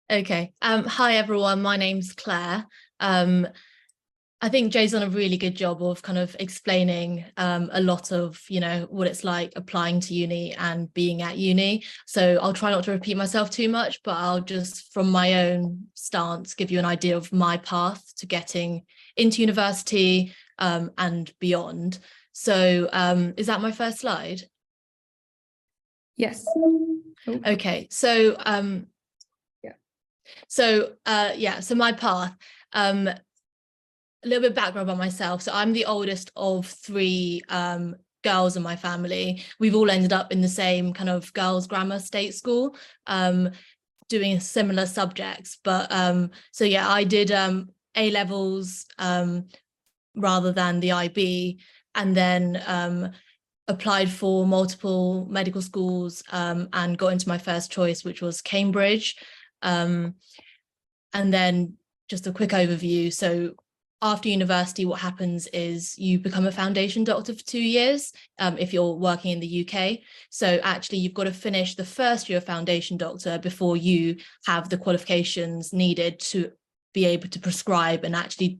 Okay. Hi everyone. My name's Claire. Um, I think Jay's done a really good job of kind of explaining a lot of, what it's like applying to uni and being at uni. So I'll try not to repeat myself too much, but I'll just, from my own stance, give you an idea of my path to getting into university and beyond. So is that my first slide? Yes. Okay. So Yeah. So my path. A little bit of background about myself. So I'm the oldest of three girls in my family. We've all ended up in the same kind of girls' grammar state school, doing similar subjects. But so yeah, I did A levels rather than the IB, and then applied for multiple medical schools and got into my first choice, which was Cambridge. And then just a quick overview. So after university, what happens is you become a foundation doctor for 2 years if you're working in the UK. So actually, you've got to finish the first year of foundation doctor before you have the qualifications needed to be able to prescribe and actually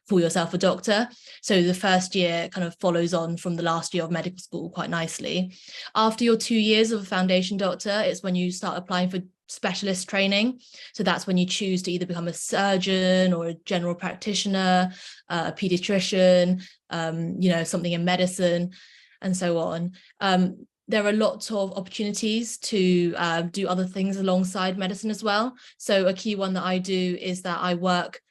call yourself a doctor. So the first year kind of follows on from the last year of medical school quite nicely. After your 2 years of a foundation doctor, it's when you start applying for specialist training. So that's when you choose to either become a surgeon or a general practitioner, a pediatrician, something in medicine, and so on. There are lots of opportunities to do other things alongside medicine as well. So a key one that I do is that I work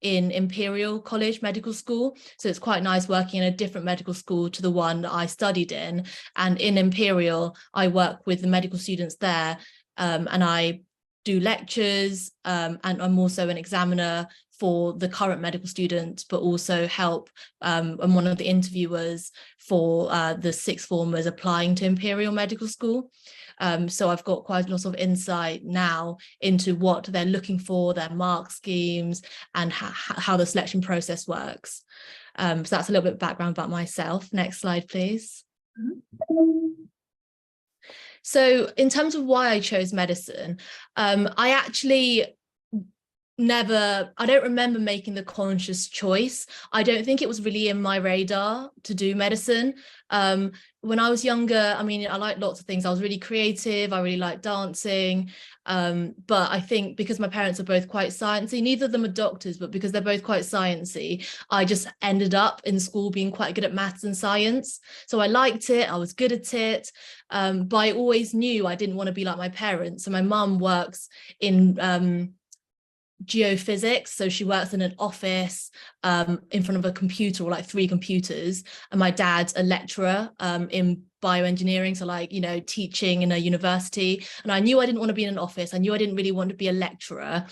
in Imperial College Medical School. So it's quite nice working in a different medical school to the one that I studied in. And in Imperial, I work with the medical students there, and I do lectures, and I'm also an examiner for the current medical students, but also help I'm one of the interviewers for the sixth formers applying to Imperial Medical School. So I've got quite a lot of insight now into what they're looking for, their mark schemes, and how the selection process works. So that's a little bit of background about myself. Next slide, please. So in terms of why I chose medicine, I actually I don't remember making the conscious choice. I don't think it was really in my radar to do medicine. When I was younger, I mean, I liked lots of things. I was really creative. I really liked dancing. But I think because my parents are both quite sciencey, neither of them are doctors, but because they're both quite sciencey, I just ended up in school being quite good at maths and science. So I liked it. I was good at it. But I always knew I didn't want to be like my parents. So my mum works in geophysics, so she works in an office in front of a computer, or like 3 computers, and my dad's a lecturer in bioengineering, so teaching in a university. And I knew I didn't want to be in an office. I knew I didn't really want to be a lecturer,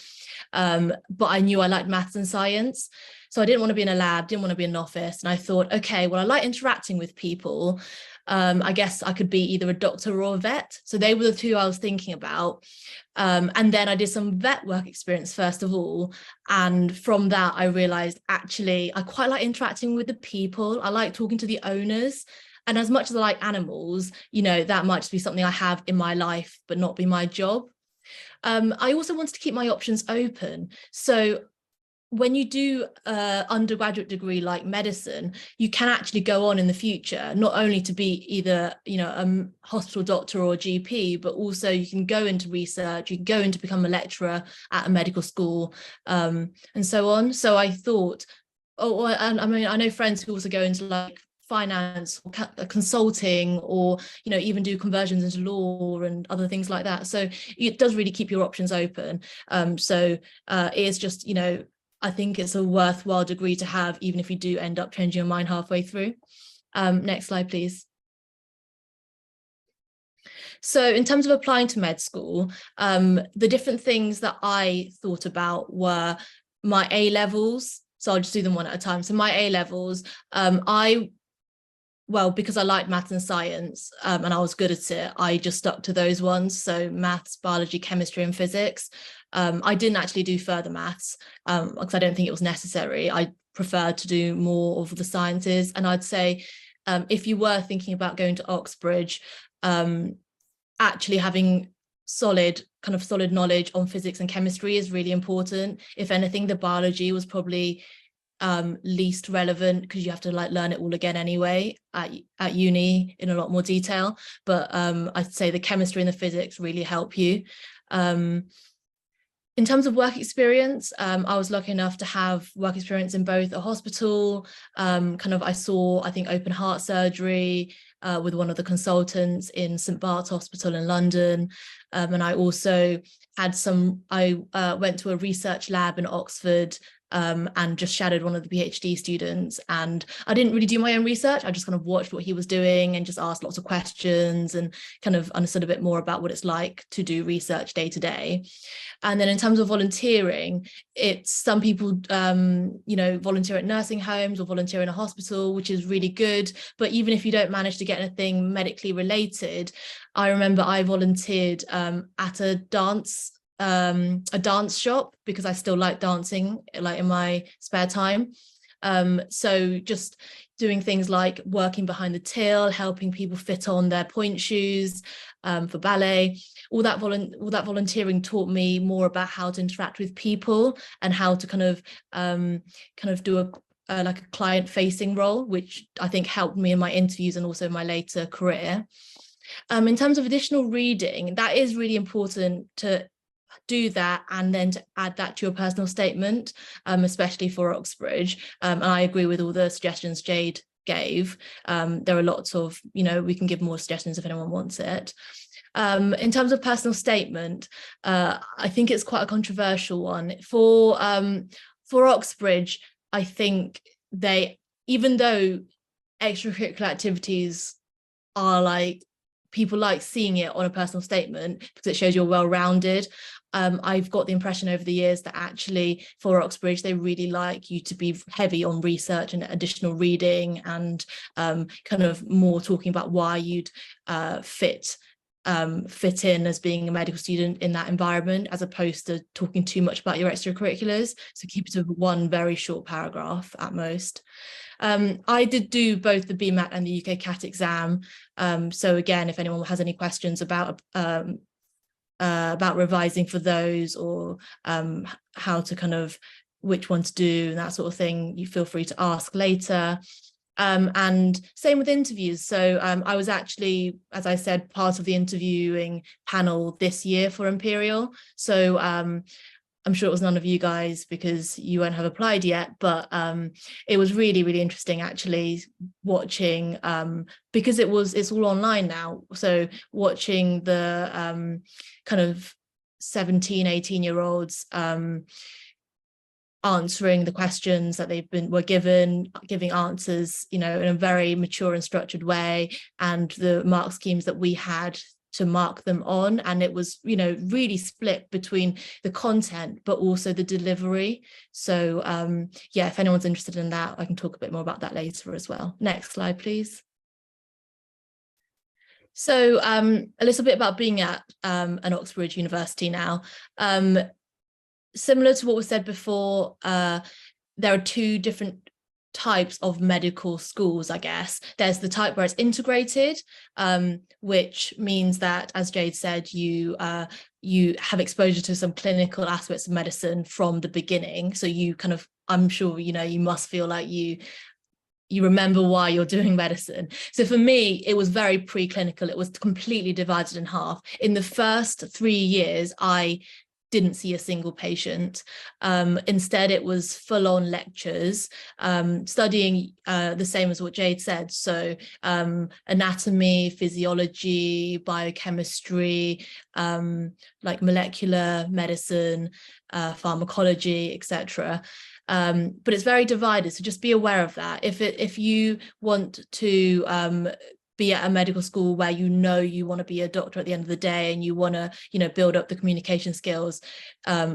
but I knew I liked maths and science. So I didn't want to be in a lab, didn't want to be in an office. And I thought, okay, well, I like interacting with people. I guess I could be either a doctor or a vet. So they were the 2 I was thinking about. And then I did some vet work experience first of all. And from that, I realized actually I quite like interacting with the people. I like talking to the owners. And as much as I like animals, that might just be something I have in my life, but not be my job. I also wanted to keep my options open. So when you do an undergraduate degree like medicine, you can actually go on in the future, not only to be either, a hospital doctor or a GP, but also you can go into research, you can go into become a lecturer at a medical school, and so on. So I thought, and I mean, I know friends who also go into like finance or consulting, or even do conversions into law and other things like that. So it does really keep your options open. So it is just, I think it's a worthwhile degree to have, even if you do end up changing your mind halfway through. Next slide, please. So in terms of applying to med school, the different things that I thought about were my A levels. So I'll just do them one at a time. So my A levels, because I liked maths and science, and I was good at it, I just stuck to those ones. So maths, biology, chemistry, and physics. I didn't actually do further maths because I don't think it was necessary. I preferred to do more of the sciences. And I'd say if you were thinking about going to Oxbridge, actually having solid knowledge on physics and chemistry is really important. If anything, the biology was probably least relevant because you have to like learn it all again anyway at uni in a lot more detail. But I'd say the chemistry and the physics really help you. In terms of work experience, I was lucky enough to have work experience in both a hospital, I saw, I think, open heart surgery with one of the consultants in St Bart's Hospital in London. And I also had I went to a research lab in Oxford and just shadowed one of the PhD students. And I didn't really do my own research. I just kind of watched what he was doing and just asked lots of questions and kind of understood a bit more about what it's like to do research day to day. And then in terms of volunteering, it's some people, volunteer at nursing homes or volunteer in a hospital, which is really good. But even if you don't manage to get anything medically related, I remember I volunteered at a dance shop because I still like dancing, like in my spare time. So just doing things like working behind the till, helping people fit on their point shoes for ballet. All that volunteering taught me more about how to interact with people and how to kind of do a client facing role, which I think helped me in my interviews and also my later career. In terms of additional reading, that is really important to do that and then to add that to your personal statement, especially for Oxbridge. And I agree with all the suggestions Jade gave. There are lots of, we can give more suggestions if anyone wants it. In terms of personal statement, I think it's quite a controversial one. For Oxbridge, I think even though extracurricular activities are like, people like seeing it on a personal statement because it shows you're well-rounded. I've got the impression over the years that actually for Oxbridge, they really like you to be heavy on research and additional reading and kind of more talking about why you'd fit in as being a medical student in that environment, as opposed to talking too much about your extracurriculars. So keep it to one very short paragraph at most. I did do both the BMAT and the UK CAT exam. So again, if anyone has any questions about revising for those or how to which one to do and that sort of thing, you feel free to ask later. And same with interviews. So I was actually, as I said, part of the interviewing panel this year for Imperial. So I'm sure it was none of you guys because you won't have applied yet, but it was really, really interesting actually watching, because it's all online now. So watching the kind of 17, 18-year-olds answering the questions that were given, giving answers, in a very mature and structured way, and the mark schemes that we had to mark them on, and it was really split between the content but also the delivery. So yeah, if anyone's interested in that, I can talk a bit more about that later as well. Next slide, please. So a little bit about being at an Oxbridge University now. Similar to what was said before, there are two different types of medical schools, I guess. There's the type where it's integrated, which means that, as Jade said, you have exposure to some clinical aspects of medicine from the beginning. So you I'm sure, you must feel like you remember why you're doing medicine. So for me, it was very preclinical. It was completely divided in half. In the first 3 years, I didn't see a single patient. Instead, it was full-on lectures, studying the same as what Jade said. So anatomy, physiology, biochemistry, like molecular medicine, pharmacology, etc. But it's very divided, so just be aware of that. If you want to be at a medical school where you want to be a doctor at the end of the day, and you want to build up the communication skills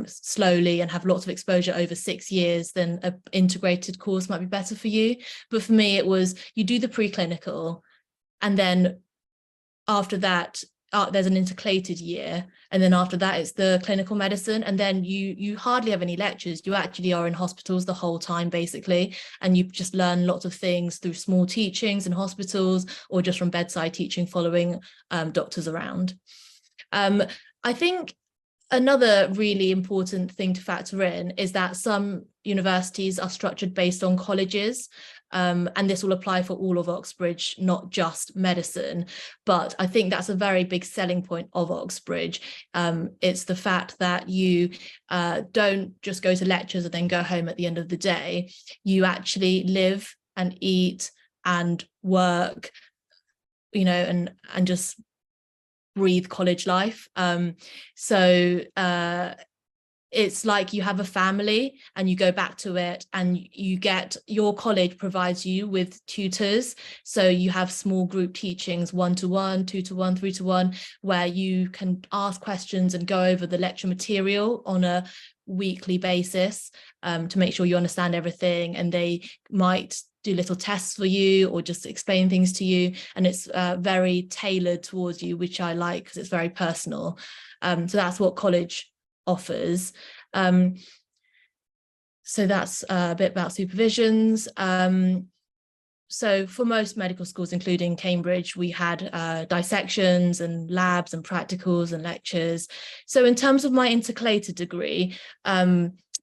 slowly and have lots of exposure over 6 years, then an integrated course might be better for you. But for me, it was, you do the preclinical, and then after that there's an intercalated year, and then after that it's the clinical medicine, and then you hardly have any lectures. You actually are in hospitals the whole time basically, and you just learn lots of things through small teachings in hospitals or just from bedside teaching, following doctors around. I think another really important thing to factor in is that some universities are structured based on colleges, and this will apply for all of Oxbridge, not just medicine. But I think that's a very big selling point of Oxbridge. It's the fact that you don't just go to lectures and then go home at the end of the day. You actually live and eat and work, and just breathe college life. So it's like you have a family and you go back to it, and your college provides you with tutors. So you have small group teachings, 1-to-1, 2-to-1, 3-to-1, where you can ask questions and go over the lecture material on a weekly basis, to make sure you understand everything. And they might do little tests for you or just explain things to you, and it's very tailored towards you, which I like because it's very personal. So that's what college offers. So that's a bit about supervisions. So for most medical schools, including Cambridge, we had dissections and labs and practicals and lectures. So in terms of my intercalated degree,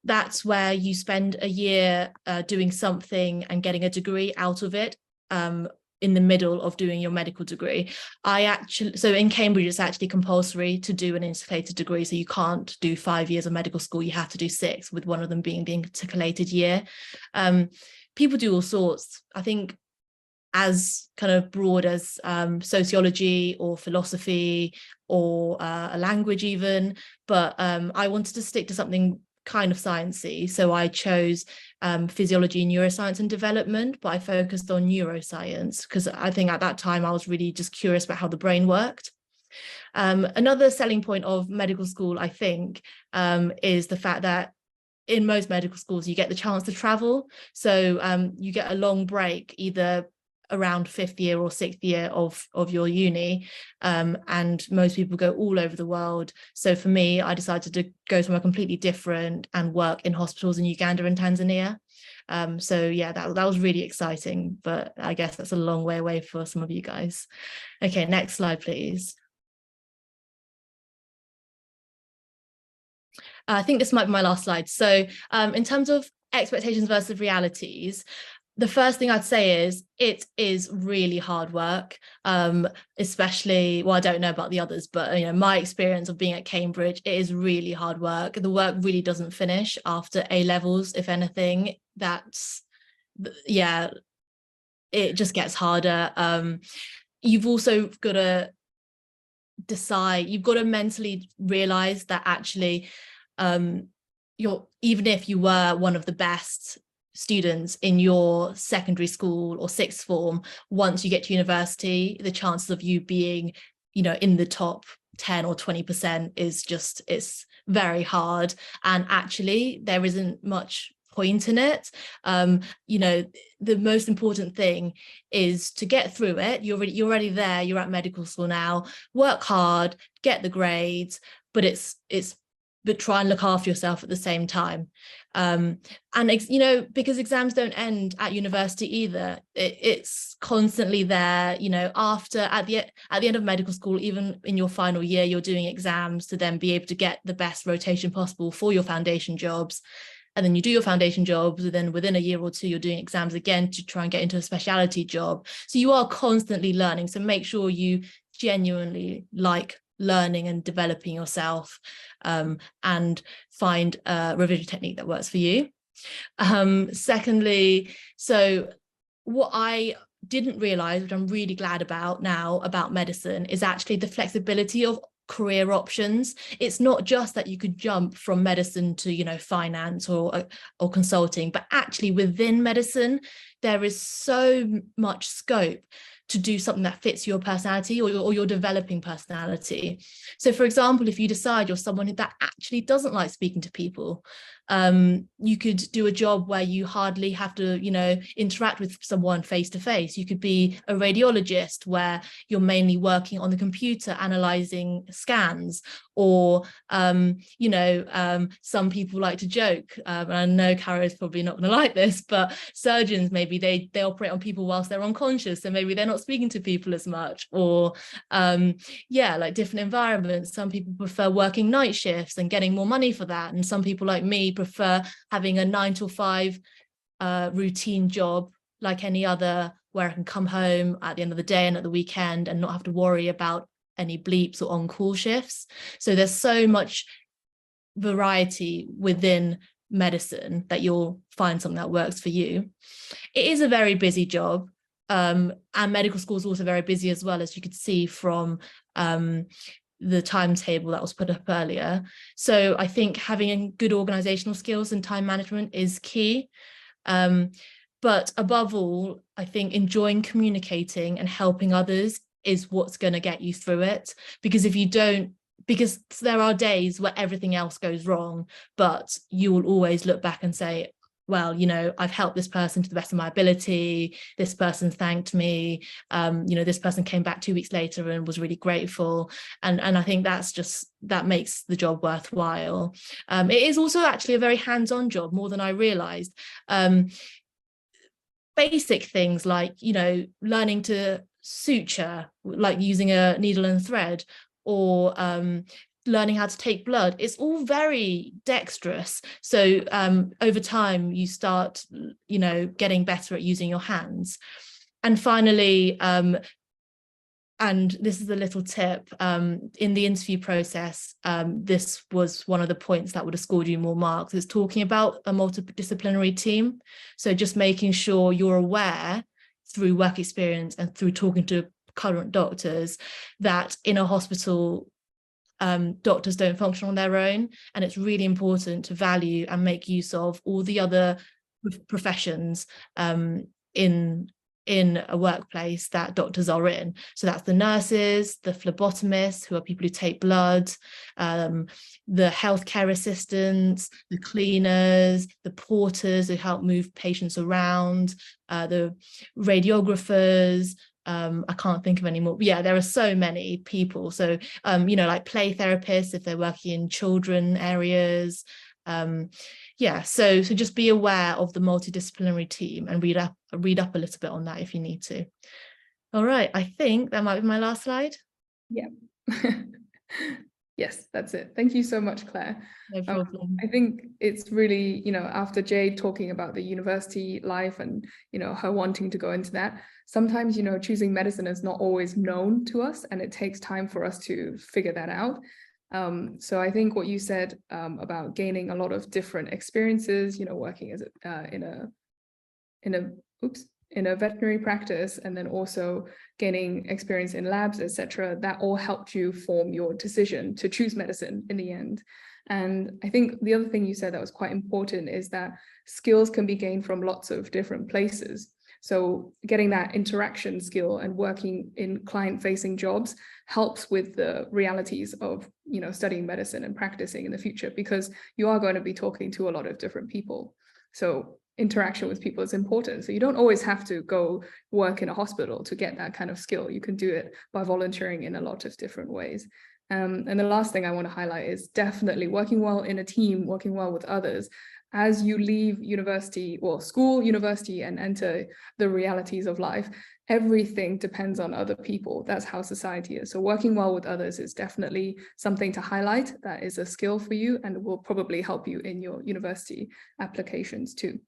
that's where you spend a year doing something and getting a degree out of it, in the middle of doing your medical degree. So in Cambridge, it's actually compulsory to do an intercalated degree. So you can't do 5 years of medical school, you have to do 6, with one of them being the intercalated year. People do all sorts, I think, as kind of broad as sociology or philosophy or a language even, but I wanted to stick to something kind of sciencey, so I chose physiology, neuroscience and development, but I focused on neuroscience because I think at that time I was really just curious about how the brain worked. Another selling point of medical school, I think, is the fact that in most medical schools you get the chance to travel. So you get a long break, either around 5th year or 6th year of your uni, and most people go all over the world. So for me, I decided to go somewhere completely different and work in hospitals in Uganda and Tanzania. So yeah, that was really exciting, but I guess that's a long way away for some of you guys. Okay, next slide, please. I think this might be my last slide. So in terms of expectations versus realities, the first thing I'd say is it is really hard work, especially, well, I don't know about the others, but my experience of being at Cambridge, it is really hard work. The work really doesn't finish after A levels. If anything, it just gets harder. You've also got to decide, you've got to mentally realize that actually even if you were one of the best students in your secondary school or 6th form, once you get to university, the chances of you being in the top 10 or 20% it's very hard, and actually there isn't much point in it. The most important thing is to get through it. You're already there, you're at medical school now, work hard, get the grades, but try and look after yourself at the same time. Because exams don't end at university either. It's constantly there, at the end of medical school, even in your final year, you're doing exams to then be able to get the best rotation possible for your foundation jobs. And then you do your foundation jobs, and then within a year or 2, you're doing exams again to try and get into a specialty job. So you are constantly learning. So make sure you genuinely like learning and developing yourself, and find a revision technique that works for you. Secondly, so what I didn't realize, which I'm really glad about now about medicine, is actually the flexibility of career options. It's not just that you could jump from medicine to finance or consulting, but actually within medicine there is so much scope to do something that fits your personality or your developing personality. So for example, if you decide you're someone that actually doesn't like speaking to people, you could do a job where you hardly have to interact with someone face to face. You could be a radiologist where you're mainly working on the computer analyzing scans, or some people like to joke, and I know Cara is probably not going to like this, but surgeons, maybe they operate on people whilst they're unconscious, so maybe they're not not speaking to people as much, or yeah, like different environments. Some people prefer working night shifts and getting more money for that, and some people like me prefer having a 9 to 5 routine job like any other, where I can come home at the end of the day and at the weekend and not have to worry about any bleeps or on-call shifts. So there's so much variety within medicine that you'll find something that works for you. It is a very busy job, and medical school is also very busy as well, as you could see from the timetable that was put up earlier. So I think having good organizational skills and time management is key. But above all, I think enjoying communicating and helping others is what's going to get you through it. Because if you don't, because there are days where everything else goes wrong, but you will always look back and say, well, you know, I've helped this person to the best of my ability. This person thanked me. You know, this person came back 2 weeks later and was really grateful. And I think that makes the job worthwhile. It is also actually a very hands-on job, more than I realized. Basic things like, you know, learning to suture, like using a needle and thread, or learning how to take blood. It's all very dexterous. So over time, you start, you know, getting better at using your hands. And finally, and this is a little tip, in the interview process, this was one of the points that would have scored you more marks, is talking about a multidisciplinary team. So just making sure you're aware through work experience and through talking to current doctors that in a hospital, doctors don't function on their own, and it's really important to value and make use of all the other professions in a workplace that doctors are in. So that's the nurses, the phlebotomists, who are people who take blood, the healthcare assistants, the cleaners, the porters who help move patients around, the radiographers. I can't think of any more. Yeah, there are so many people. So, you know, like play therapists if they're working in children areas. Yeah, so just be aware of the multidisciplinary team and read up a little bit on that if you need to. All right, I think that might be my last slide. Yeah. Yes, that's it. Thank you so much, Claire. No problem. I think it's really, you know, after Jade talking about the university life and, you know, her wanting to go into that, sometimes, you know, choosing medicine is not always known to us, and it takes time for us to figure that out. So I think what you said about gaining a lot of different experiences, you know, working as in a veterinary practice, and then also gaining experience in labs, etc., that all helped you form your decision to choose medicine in the end. And I think the other thing you said that was quite important is that skills can be gained from lots of different places. So getting that interaction skill and working in client-facing jobs helps with the realities of, you know, studying medicine and practicing in the future, because you are going to be talking to a lot of different people. So interaction with people is important. So you don't always have to go work in a hospital to get that kind of skill. You can do it by volunteering in a lot of different ways. And the last thing I want to highlight is definitely working well in a team, working well with others. As you leave university or school, university, and enter the realities of life, everything depends on other people. That's how society is. So working well with others is definitely something to highlight. That is a skill for you and will probably help you in your university applications too.